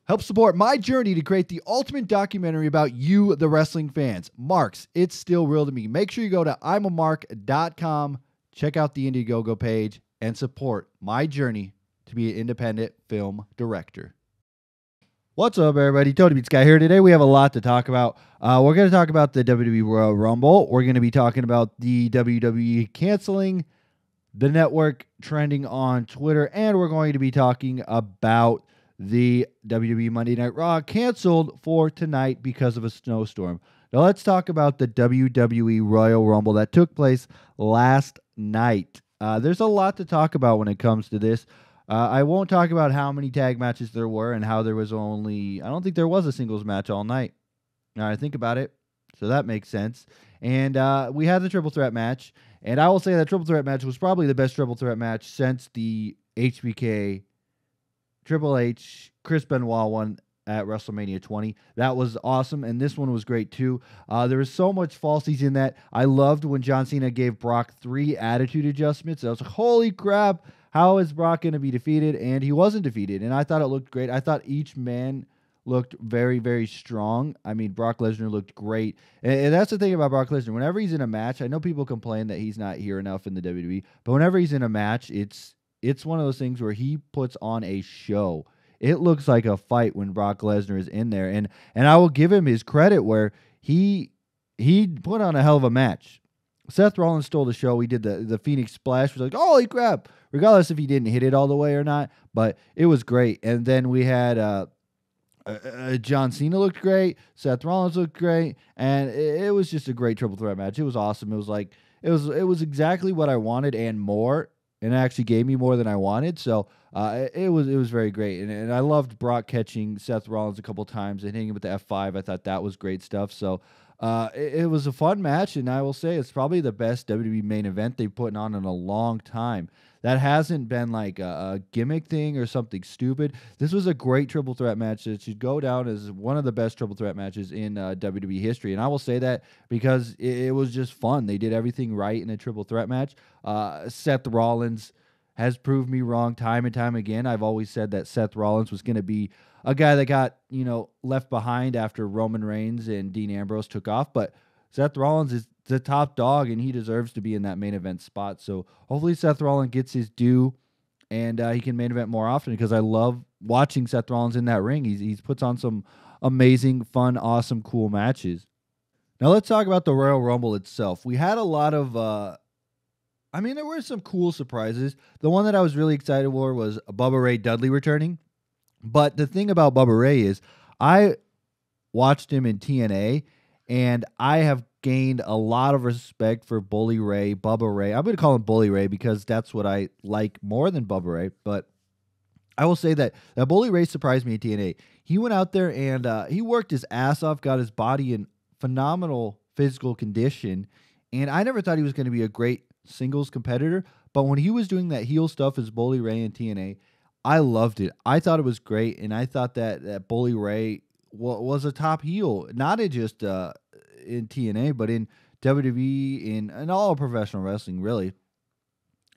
Help support my journey to create the ultimate documentary about you, the wrestling fans. Marks, it's still real to me. Make sure you go to imamark.com, check out the Indiegogo page, and support my journey to be an independent film director. What's up, everybody? Tony Beats Guy here. Today we have a lot to talk about. We're going to talk about the WWE Royal Rumble. We're going to be talking about the WWE canceling the network trending on Twitter, and we're going to be talking about the WWE Monday Night Raw canceled for tonight because of a snowstorm. Now let's talk about the WWE Royal Rumble that took place last night. There's a lot to talk about when it comes to this. I won't talk about how many tag matches there were and how there was only, I don't think there was a singles match all night. Now I think about it, so that makes sense. And we had the triple threat match, and I will say that triple threat match was probably the best triple threat match since the HBK Triple H, Chris Benoit one at WrestleMania 20. That was awesome, and this one was great too. There was so much falsies in that. I loved when John Cena gave Brock 3 attitude adjustments. I was like, holy crap, how is Brock going to be defeated? And he wasn't defeated, and I thought it looked great. I thought each man looked very, very strong. I mean, Brock Lesnar looked great. And that's the thing about Brock Lesnar. Whenever he's in a match, I know people complain that he's not here enough in the WWE, but whenever he's in a match, it's one of those things where he puts on a show. It looks like a fight when Brock Lesnar is in there. And I will give him his credit where he put on a hell of a match. Seth Rollins stole the show. He did the Phoenix Splash. Was like, holy crap, regardless if he didn't hit it all the way or not. But it was great. And then we had John Cena looked great. Seth Rollins looked great. And it was just a great triple threat match. It was awesome. It was like it was exactly what I wanted and more. And it actually gave me more than I wanted. So it was very great. And I loved Brock catching Seth Rollins a couple times and hitting him with the F5. I thought that was great stuff. So it was a fun match. And I will say it's probably the best WWE main event they've put on in a long time. That hasn't been like a gimmick thing or something stupid. This was a great triple threat match that should go down as one of the best triple threat matches in WWE history. And I will say that because it was just fun. They did everything right in a triple threat match. Seth Rollins has proved me wrong time and time again. I've always said that Seth Rollins was going to be a guy that got, left behind after Roman Reigns and Dean Ambrose took off. But Seth Rollins is the top dog, and he deserves to be in that main event spot. So hopefully Seth Rollins gets his due, and he can main event more often because I love watching Seth Rollins in that ring. He puts on some amazing, fun, awesome, cool matches. Now let's talk about the Royal Rumble itself. We had a lot of, there were some cool surprises. The one that I was really excited for was Bubba Ray Dudley returning. But the thing about Bubba Ray is I watched him in TNA, and I have gained a lot of respect for Bully Ray, Bubba Ray. I'm going to call him Bully Ray because that's what I like more than Bubba Ray. But I will say that Bully Ray surprised me at TNA. He went out there and he worked his ass off, got his body in phenomenal physical condition. And I never thought he was going to be a great singles competitor. But when he was doing that heel stuff as Bully Ray in TNA, I loved it. I thought it was great. And I thought that Bully Ray was a top heel, not just in TNA, but in WWE, in all of professional wrestling, really.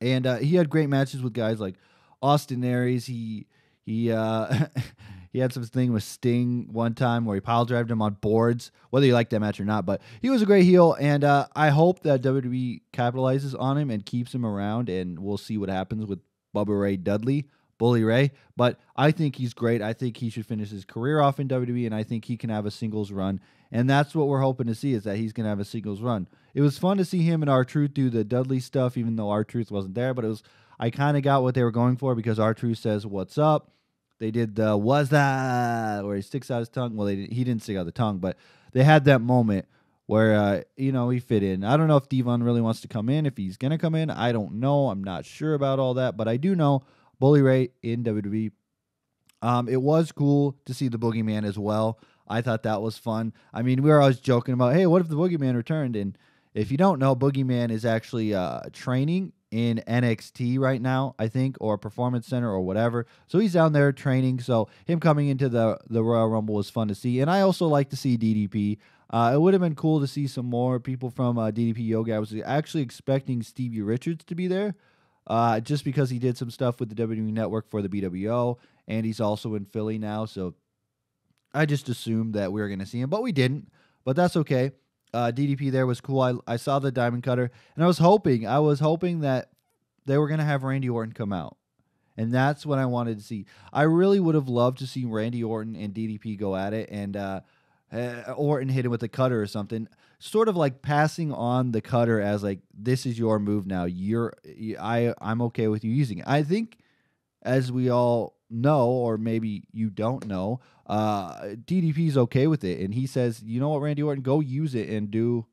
And he had great matches with guys like Austin Aries. He he had some thing with Sting one time where he pile drived him on boards, whether you like that match or not. But he was a great heel, and I hope that WWE capitalizes on him and keeps him around, and we'll see what happens with Bubba Ray Dudley. Bully Ray, but I think he's great. I think he should finish his career off in WWE, and I think he can have a singles run, and that's what we're hoping to see, is that he's going to have a singles run. It was fun to see him and R-Truth do the Dudley stuff, even though R-Truth wasn't there, but I kind of got what they were going for because R-Truth says, "What's up?" They did the "Was that?" where he sticks out his tongue. Well, he didn't stick out the tongue, but they had that moment where, he fit in. I don't know if Devon really wants to come in, if he's going to come in. I don't know. I'm not sure about all that, but I do know Bully Ray in WWE. It was cool to see the Boogeyman as well. I thought that was fun. I mean, we were always joking about, hey, what if the Boogeyman returned? And if you don't know, Boogeyman is actually training in NXT right now, I think, or Performance Center or whatever. So he's down there training. So him coming into the Royal Rumble was fun to see. And I also like to see DDP. It would have been cool to see some more people from DDP Yoga. I was actually expecting Stevie Richards to be there. Just because he did some stuff with the WWE Network for the BWO, and he's also in Philly now. So I just assumed that we were going to see him, but we didn't. But that's okay. DDP there was cool. I saw the Diamond Cutter, and I was hoping that they were going to have Randy Orton come out. And that's what I wanted to see. I really would have loved to see Randy Orton and DDP go at it, and Orton hit him with a cutter or something, sort of like passing on the cutter as like, this is your move now. I'm okay with you using it. I think, as we all know, or maybe you don't know, DDP's okay with it, and he says, you know what, Randy Orton, go use it and do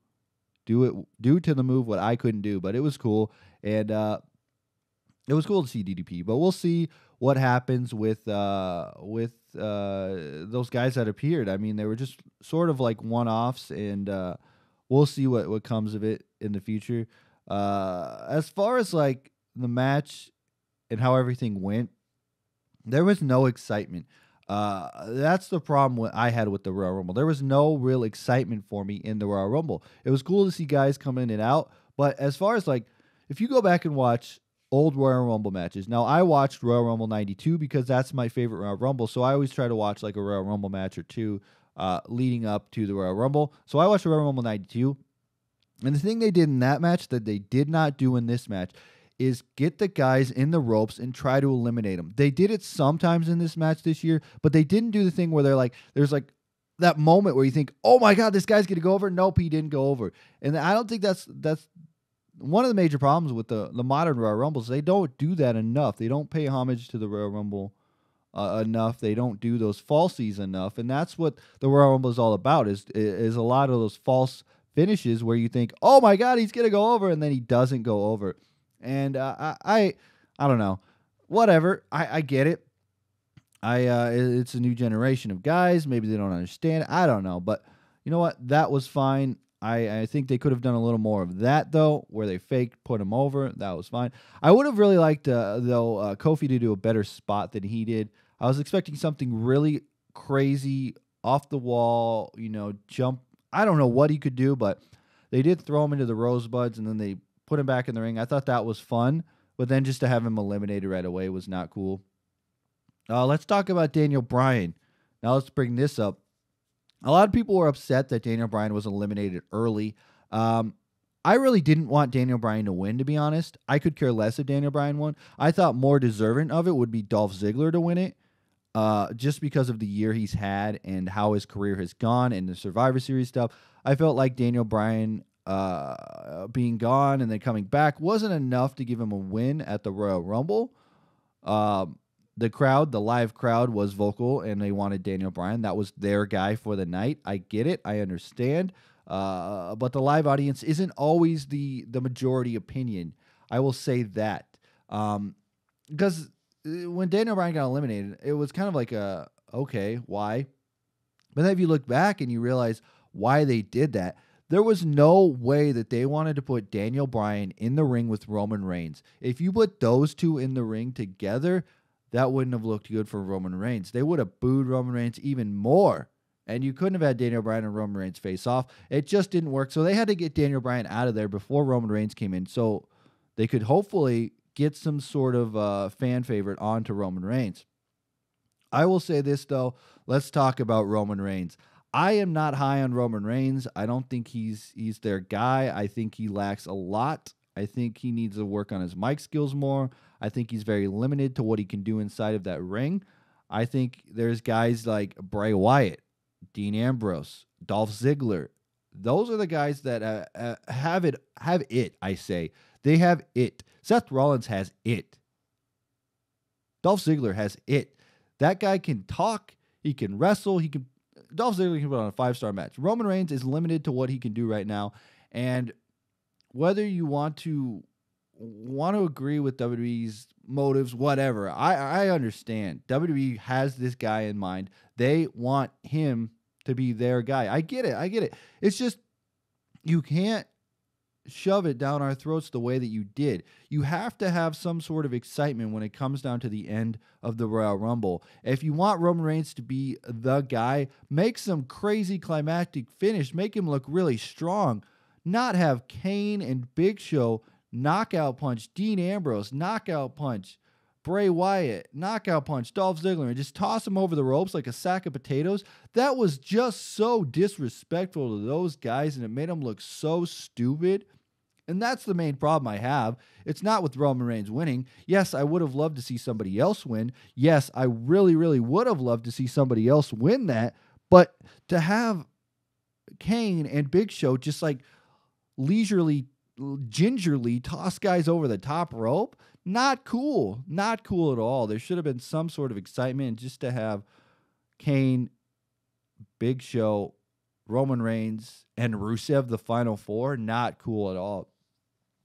to the move what I couldn't do. But it was cool, and it was cool to see DDP, but we'll see what happens with those guys that appeared. I mean, they were just sort of like one-offs, and we'll see what comes of it in the future. As far as like the match and how everything went, there was no excitement. That's the problem I had with the Royal Rumble. There was no real excitement for me in the Royal Rumble. It was cool to see guys come in and out, but as far as like, if you go back and watch old Royal Rumble matches. Now, I watched Royal Rumble 92 because that's my favorite Royal Rumble, so I always try to watch like a Royal Rumble match or two leading up to the Royal Rumble. So I watched Royal Rumble 92, and the thing they did in that match that they did not do in this match is get the guys in the ropes and try to eliminate them. They did it sometimes in this match this year, but they didn't do the thing where there's like that moment where you think, oh my God, this guy's going to go over. Nope, he didn't go over. And I don't think that's one of the major problems with the modern Royal Rumbles. They don't do that enough. They don't pay homage to the Royal Rumble enough. They don't do those falsies enough, and that's what the Royal Rumble is all about. Is a lot of those false finishes where you think, oh my God, he's gonna go over, and then he doesn't go over. And I don't know, whatever. I get it. It's a new generation of guys. Maybe they don't understand. I don't know, but you know what? That was fine. I think they could have done a little more of that, though, where they faked, put him over. That was fine. I would have really liked, Kofi to do a better spot than he did. I was expecting something really crazy, off the wall, jump. I don't know what he could do, but they did throw him into the rosebuds, and then they put him back in the ring. I thought that was fun, but then just to have him eliminated right away was not cool. Let's talk about Daniel Bryan. Now let's bring this up. A lot of people were upset that Daniel Bryan was eliminated early. I really didn't want Daniel Bryan to win, to be honest. I could care less if Daniel Bryan won. I thought more deserving of it would be Dolph Ziggler to win it, just because of the year he's had and how his career has gone and the Survivor Series stuff. I felt like Daniel Bryan being gone and then coming back wasn't enough to give him a win at the Royal Rumble. The live crowd was vocal, and they wanted Daniel Bryan. That was their guy for the night. I get it. I understand. But the live audience isn't always the majority opinion. I will say that. Because when Daniel Bryan got eliminated, it was kind of like okay, why? But then if you look back and you realize why they did that, there was no way that they wanted to put Daniel Bryan in the ring with Roman Reigns. If you put those two in the ring together, that wouldn't have looked good for Roman Reigns. They would have booed Roman Reigns even more. And you couldn't have had Daniel Bryan and Roman Reigns face off. It just didn't work. So they had to get Daniel Bryan out of there before Roman Reigns came in, so they could hopefully get some sort of fan favorite onto Roman Reigns. I will say this, though. Let's talk about Roman Reigns. I am not high on Roman Reigns. I don't think he's their guy. I think he lacks a lot. I think he needs to work on his mic skills more. I think he's very limited to what he can do inside of that ring. I think there's guys like Bray Wyatt, Dean Ambrose, Dolph Ziggler. Those are the guys that have it, I say. They have it. Seth Rollins has it. Dolph Ziggler has it. That guy can talk. He can wrestle. Dolph Ziggler can put on a 5-star match. Roman Reigns is limited to what he can do right now. And whether you want to agree with WWE's motives, whatever, I understand. WWE has this guy in mind. They want him to be their guy. I get it. It's just you can't shove it down our throats the way that you did. You have to have some sort of excitement when it comes down to the end of the Royal Rumble. If you want Roman Reigns to be the guy, make some crazy climactic finish. Make him look really strong. Not have Kane and Big Show knockout punch Dean Ambrose, knockout punch Bray Wyatt, knockout punch, Dolph Ziggler, and just toss him over the ropes like a sack of potatoes. That was just so disrespectful to those guys, and it made them look so stupid. And that's the main problem I have. It's not with Roman Reigns winning. Yes, I would have loved to see somebody else win. Yes, I really, really would have loved to see somebody else win that. But to have Kane and Big Show just like leisurely, gingerly toss guys over the top rope, not cool. Not cool at all. There should have been some sort of excitement just to have Kane, Big Show, Roman Reigns, and Rusev, the final four. Not cool at all.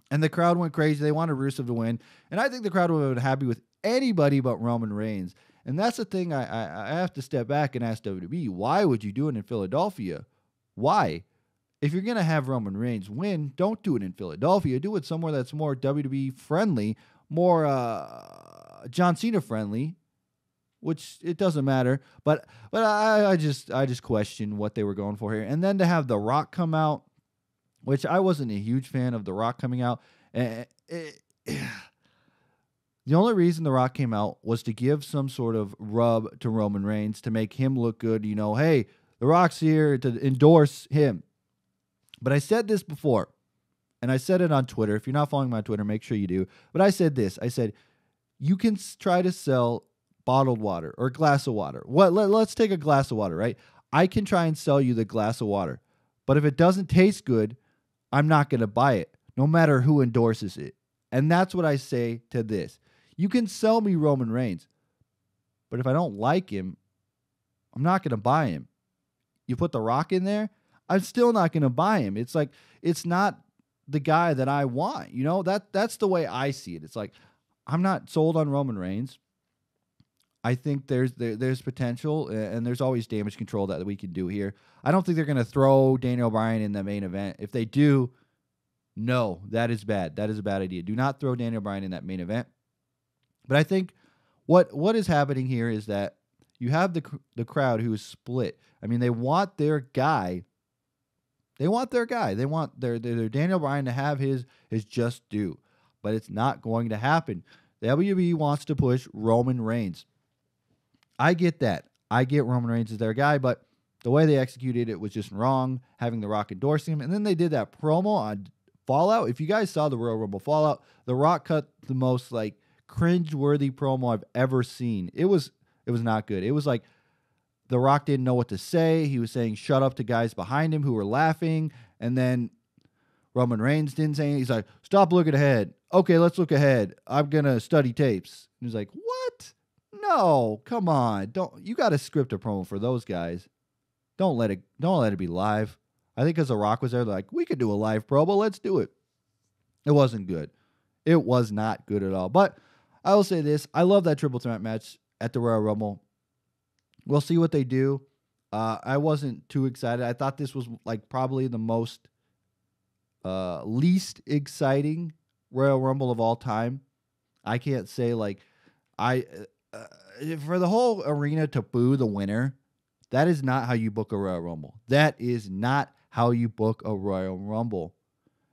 And the crowd went crazy. They wanted Rusev to win. And I think the crowd would have been happy with anybody but Roman Reigns. And that's the thing I have to step back and ask WWE, why would you do it in Philadelphia? Why? If you're going to have Roman Reigns win, don't do it in Philadelphia. Do it somewhere that's more WWE friendly, more John Cena friendly, which it doesn't matter. But I just question what they were going for here. And then to have The Rock come out, which I wasn't a huge fan of The Rock coming out. The only reason The Rock came out was to give some sort of rub to Roman Reigns to make him look good. You know, hey, The Rock's here to endorse him. But I said this before, and I said it on Twitter. If you're not following my Twitter, make sure you do. But I said this. I said, you can try to sell bottled water or a glass of water. Let's take a glass of water, right? I can try and sell you the glass of water. But if it doesn't taste good, I'm not going to buy it, no matter who endorses it. And that's what I say to this. You can sell me Roman Reigns, but if I don't like him, I'm not going to buy him. You put The Rock in there, I'm still not going to buy him. It's like, it's not the guy that I want. You know, that's the way I see it. It's like, I'm not sold on Roman Reigns. I think there's potential, and there's always damage control that we can do here. I don't think they're going to throw Daniel Bryan in the main event. If they do, no, that is bad. That is a bad idea. Do not throw Daniel Bryan in that main event. But I think what is happening here is that you have the crowd who is split. I mean, they want their guy. They want their guy. They want their Daniel Bryan to have his just due. But it's not going to happen. The WWE wants to push Roman Reigns. I get that. I get Roman Reigns as their guy, but the way they executed it was just wrong, having The Rock endorsing him. And then they did that promo on Fallout. If you guys saw the Royal Rumble Fallout, The Rock cut the most like cringe-worthy promo I've ever seen. It was not good. It was like The Rock didn't know what to say. He was saying shut up to guys behind him who were laughing. And then Roman Reigns didn't say anything. He's like, stop looking ahead. Okay, let's look ahead. I'm going to study tapes. And he's like, what? No, come on. You got to script a promo for those guys. Don't let it be live. I think because The Rock was there, they're like, we could do a live promo. Let's do it. It wasn't good. It was not good at all. But I will say this. I love that triple threat match at the Royal Rumble. We'll see what they do. I wasn't too excited. I thought this was like probably the most least exciting Royal Rumble of all time. I can't say like for the whole arena to boo the winner, that is not how you book a Royal Rumble. That is not how you book a Royal Rumble.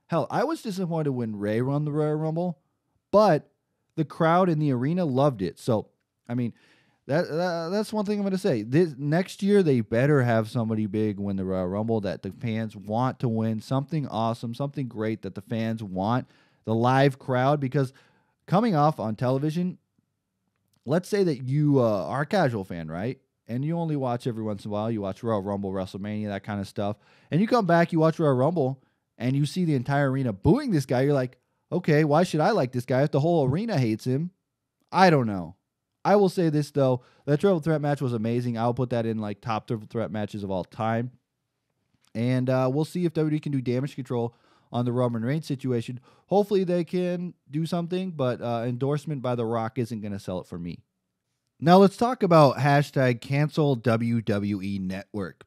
Hell, I was disappointed when Ray won the Royal Rumble, but the crowd in the arena loved it. So, I mean, that's one thing I'm going to say. Next year, they better have somebody big win the Royal Rumble that the fans want to win. Something awesome, something great that the fans want. The live crowd, because coming off on television, let's say that you are a casual fan, right? And you only watch every once in a while. You watch Royal Rumble, WrestleMania, that kind of stuff. And you come back, you watch Royal Rumble, and you see the entire arena booing this guy. You're like, okay, why should I like this guy if the whole arena hates him? I don't know. I will say this, though. That triple threat match was amazing. I'll put that in like top triple threat matches of all time. And we'll see if WWE can do damage control on the Roman Reigns situation. Hopefully they can do something, but endorsement by The Rock isn't going to sell it for me. Now let's talk about hashtag cancel WWE Network.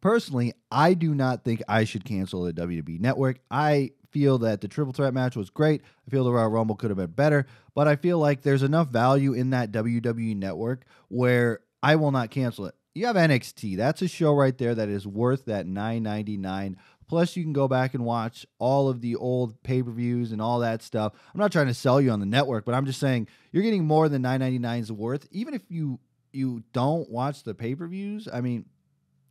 Personally, I do not think I should cancel the WWE Network. I feel that the triple threat match was great. I feel the Royal Rumble could have been better, but I feel like there's enough value in that WWE Network where I will not cancel it. You have NXT. That's a show right there that is worth that $9.99 Plus, you can go back and watch all of the old pay-per-views and all that stuff. I'm not trying to sell you on the network, but I'm just saying you're getting more than $9.99's worth. Even if you don't watch the pay-per-views, I mean,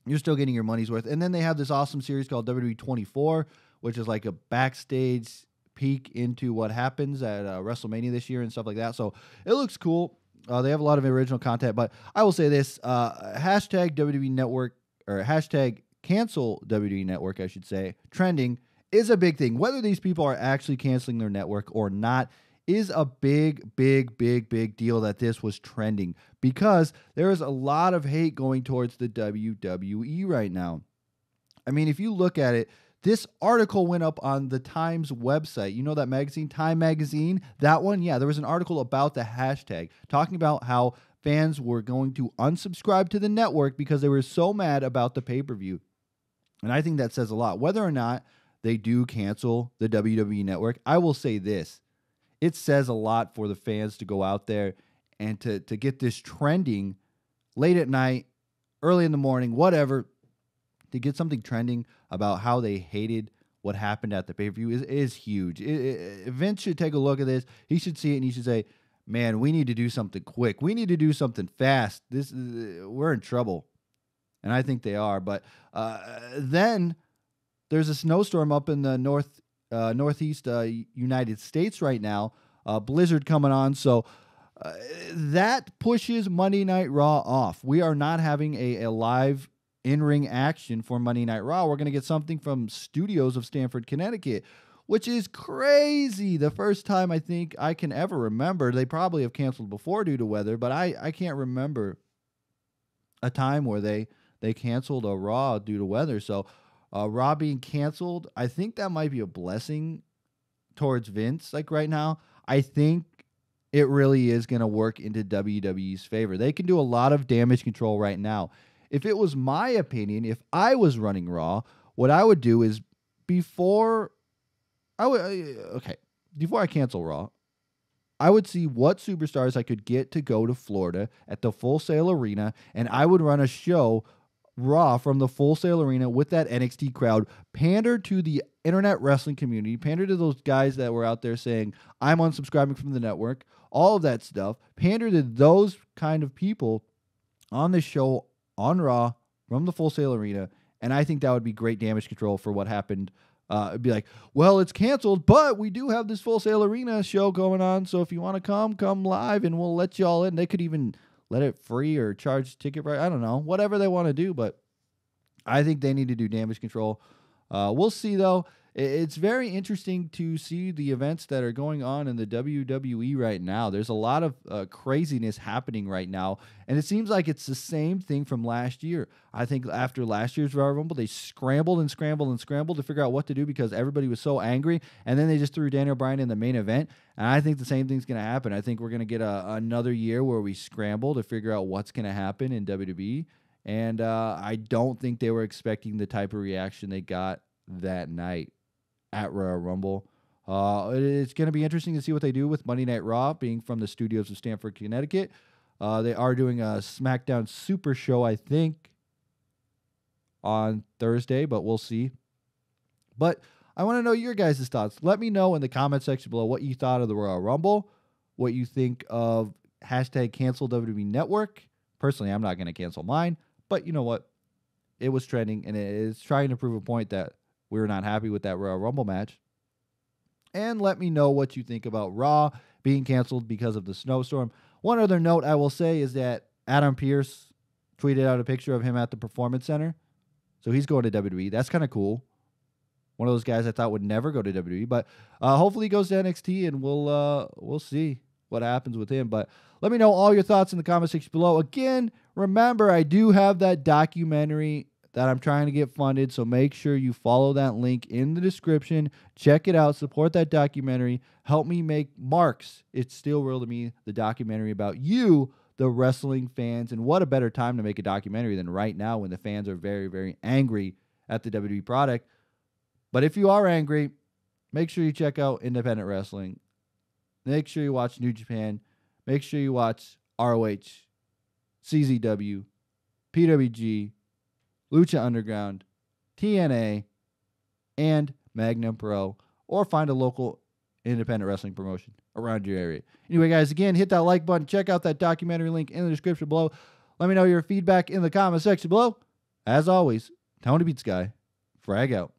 you're still getting your money's worth. And then they have this awesome series called WWE 24, which is like a backstage peek into what happens at WrestleMania this year and stuff like that. So it looks cool. They have a lot of original content, but I will say this, hashtag WWE Network, or hashtag cancel WWE Network, I should say, trending is a big thing. Whether these people are actually canceling their network or not is a big deal that this was trending, because there is a lot of hate going towards the WWE right now. I mean, if you look at it, this article went up on the Times website. You know that magazine, Time Magazine? That one? Yeah, there was an article about the hashtag talking about how fans were going to unsubscribe to the network because they were so mad about the pay-per-view. And I think that says a lot. Whether or not they do cancel the WWE network, I will say this. It says a lot for the fans to go out there and to get this trending late at night, early in the morning, whatever, to get something trending about how they hated what happened at the pay-per-view is huge. Vince should take a look at this. He should see it and he should say, man, we need to do something quick. We need to do something fast. We're in trouble. And I think they are. But then there's a snowstorm up in the northeast United States right now. Blizzard coming on. So that pushes Monday Night Raw off. We are not having a live in-ring action for Monday Night Raw. We're going to get something from Studios of Stamford, Connecticut, which is crazy. The first time I think I can ever remember. They probably have canceled before due to weather, but I can't remember a time where they canceled a Raw due to weather. So Raw being canceled, I think that might be a blessing towards Vince. Like right now, I think it really is going to work into WWE's favor. They can do a lot of damage control right now. If it was my opinion, if I was running Raw, what I would do is before I cancel Raw, I would see what superstars I could get to go to Florida at the Full Sail Arena, and I would run a show Raw from the Full Sail Arena with that NXT crowd, pander to the internet wrestling community, pander to those guys that were out there saying, I'm unsubscribing from the network, all of that stuff, pander to those kind of people on the show on Raw from the Full Sail Arena, and I think that would be great damage control for what happened. It'd be like, well, it's canceled, but we do have this Full Sail Arena show going on, so if you want to come live, and we'll let you all in. They could even let it free or charge ticket price. I don't know, whatever they want to do, but I think they need to do damage control. We'll see, though. It's very interesting to see the events that are going on in the WWE right now. There's a lot of craziness happening right now, and it seems like it's the same thing from last year. I think after last year's Royal Rumble, they scrambled to figure out what to do because everybody was so angry, and then they just threw Daniel Bryan in the main event, and I think the same thing's going to happen. I think we're going to get another year where we scramble to figure out what's going to happen in WWE, and I don't think they were expecting the type of reaction they got that night at Royal Rumble. It's going to be interesting to see what they do with Monday Night Raw being from the studios of Stamford, Connecticut. They are doing a SmackDown Super Show, I think, on Thursday, but we'll see. But I want to know your guys' thoughts. Let me know in the comment section below what you thought of the Royal Rumble, what you think of hashtag cancel WWE Network. Personally, I'm not going to cancel mine, but you know what? It was trending, and it is trying to prove a point that we were not happy with that Royal Rumble match. And let me know what you think about Raw being canceled because of the snowstorm. One other note I will say is that Adam Pearce tweeted out a picture of him at the Performance Center. So he's going to WWE. That's kind of cool. One of those guys I thought would never go to WWE. But hopefully he goes to NXT, and we'll see what happens with him. But let me know all your thoughts in the comment section below. Again, remember, I do have that documentary that I'm trying to get funded, so make sure you follow that link in the description. Check it out. Support that documentary. Help me make Marks, It's Still Real to Me, the documentary about you, the wrestling fans. And what a better time to make a documentary than right now when the fans are very, very angry at the WWE product. But if you are angry, make sure you check out independent wrestling. Make sure you watch New Japan. Make sure you watch ROH, CZW, PWG, Lucha Underground, TNA, and Magnum Pro, or find a local independent wrestling promotion around your area. Anyway, guys, again, hit that like button. Check out that documentary link in the description below. Let me know your feedback in the comment section below. As always, Tony Beats Guy, frag out.